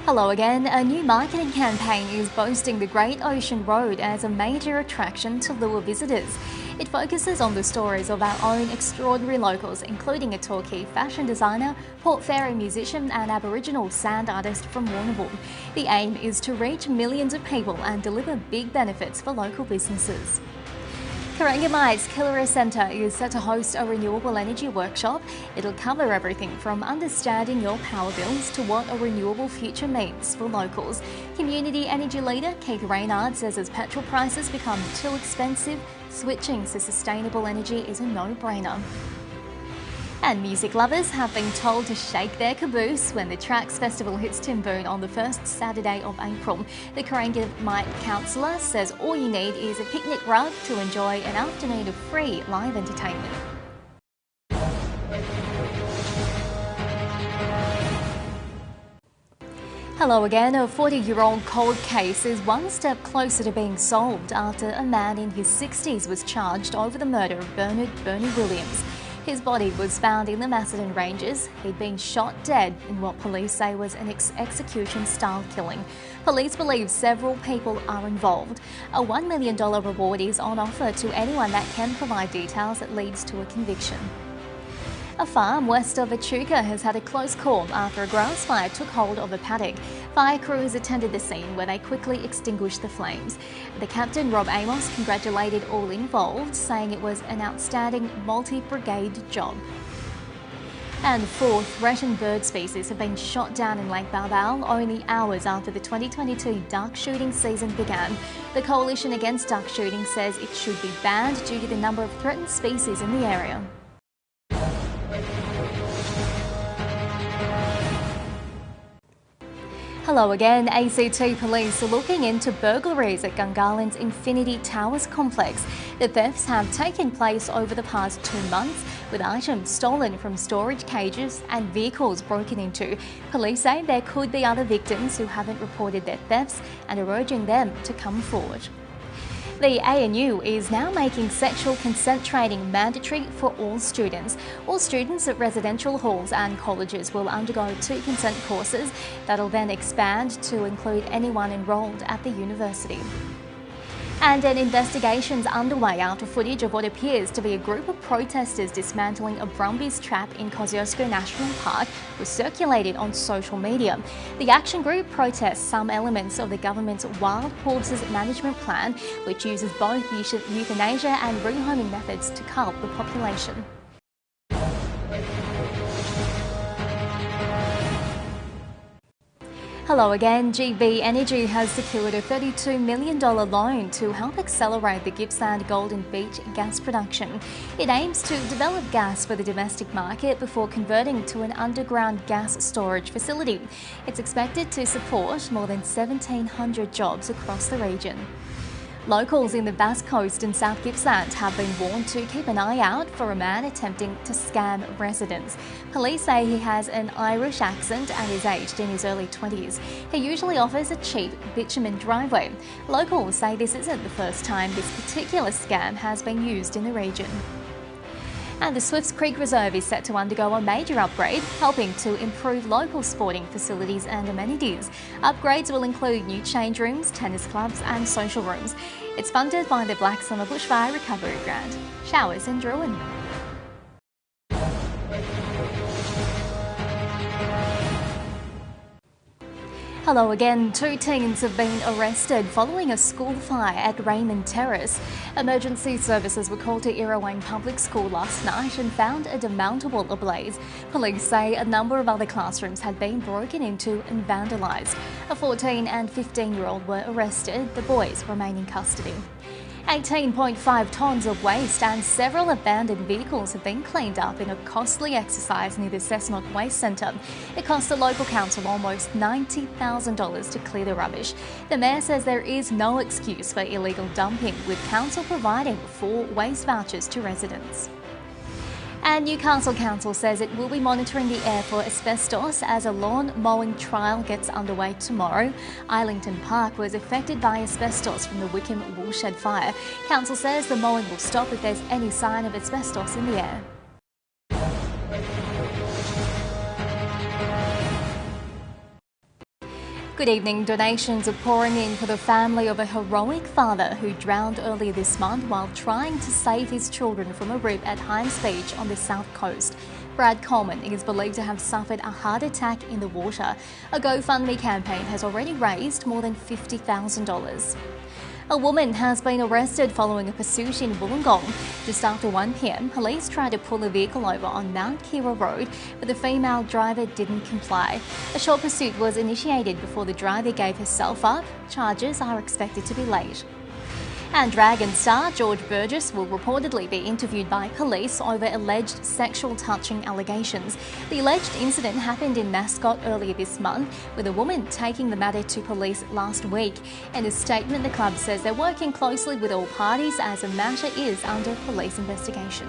Hello again. A new marketing campaign is boasting the Great Ocean Road as a major attraction to lure visitors. It focuses on the stories of our own extraordinary locals, including a Torquay fashion designer, Port Fairy musician and Aboriginal sand artist from Wollongong. The aim is to reach millions of people and deliver big benefits for local businesses. Corangamite's Killera Centre is set to host a renewable energy workshop. It'll cover everything from understanding your power bills to what a renewable future means for locals. Community energy leader Keith Raynard says as petrol prices become too expensive, switching to sustainable energy is a no-brainer. And music lovers have been told to shake their caboose when the Tracks Festival hits Timboon on the first Saturday of April. The Corangamite councillor says all you need is a picnic rug to enjoy an afternoon of free live entertainment. Hello again. A 40-year-old cold case is one step closer to being solved after a man in his 60s was charged over the murder of Bernie Williams. His body was found in the Macedon Ranges. He'd been shot dead in what police say was an execution-style killing. Police believe several people are involved. A $1 million reward is on offer to anyone that can provide details that leads to a conviction. A farm west of Echuca has had a close call after a grass fire took hold of a paddock. Fire crews attended the scene where they quickly extinguished the flames. The captain, Rob Amos, congratulated all involved, saying it was an outstanding multi-brigade job. And 4 threatened bird species have been shot down in Lake Barbal only hours after the 2022 duck shooting season began. The Coalition Against Duck Shooting says it should be banned due to the number of threatened species in the area. Hello again. ACT police are looking into burglaries at Gungahlon's Infinity Towers complex. The thefts have taken place over the past 2 months, with items stolen from storage cages and vehicles broken into. Police say there could be other victims who haven't reported their thefts and are urging them to come forward. The ANU is now making sexual consent training mandatory for all students. All students at residential halls and colleges will undergo 2 consent courses that'll then expand to include anyone enrolled at the university. And an investigation's underway after footage of what appears to be a group of protesters dismantling a Brumbies trap in Kosciuszko National Park was circulated on social media. The action group protests some elements of the government's Wild Horses Management Plan, which uses both euthanasia and rehoming methods to cull the population. Hello again. GB Energy has secured a $32 million loan to help accelerate the Gippsland Golden Beach gas production. It aims to develop gas for the domestic market before converting to an underground gas storage facility. It's expected to support more than 1,700 jobs across the region. Locals in the Bass Coast and South Gippsland have been warned to keep an eye out for a man attempting to scam residents. Police say he has an Irish accent and is aged in his early 20s. He usually offers a cheap bitumen driveway. Locals say this isn't the first time this particular scam has been used in the region. And the Swifts Creek Reserve is set to undergo a major upgrade, helping to improve local sporting facilities and amenities. Upgrades will include new change rooms, tennis clubs and social rooms. It's funded by the Black Summer Bushfire Recovery Grant. Showers in Druin. Hello again. 2 teens have been arrested following a school fire at Raymond Terrace. Emergency services were called to Irrawang Public School last night and found a demountable ablaze. Police say a number of other classrooms had been broken into and vandalised. A 14 and 15-year-old were arrested. The boys remain in custody. 18.5 tonnes of waste and several abandoned vehicles have been cleaned up in a costly exercise near the Cessnock Waste Centre. It cost the local council almost $90,000 to clear the rubbish. The mayor says there is no excuse for illegal dumping, with council providing 4 waste vouchers to residents. And Newcastle Council says it will be monitoring the air for asbestos as a lawn mowing trial gets underway tomorrow. Islington Park was affected by asbestos from the Wickham woolshed fire. Council says the mowing will stop if there's any sign of asbestos in the air. Good evening. Donations are pouring in for the family of a heroic father who drowned earlier this month while trying to save his children from a rip at Hines Beach on the south coast. Brad Coleman is believed to have suffered a heart attack in the water. A GoFundMe campaign has already raised more than $50,000. A woman has been arrested following a pursuit in Wollongong. Just after 1 p.m, police tried to pull a vehicle over on Mount Kira Road, but the female driver didn't comply. A short pursuit was initiated before the driver gave herself up. Charges are expected to be laid. And Dragon star George Burgess will reportedly be interviewed by police over alleged sexual touching allegations. The alleged incident happened in Mascot earlier this month, with a woman taking the matter to police last week. In a statement, the club says they're working closely with all parties as the matter is under police investigation.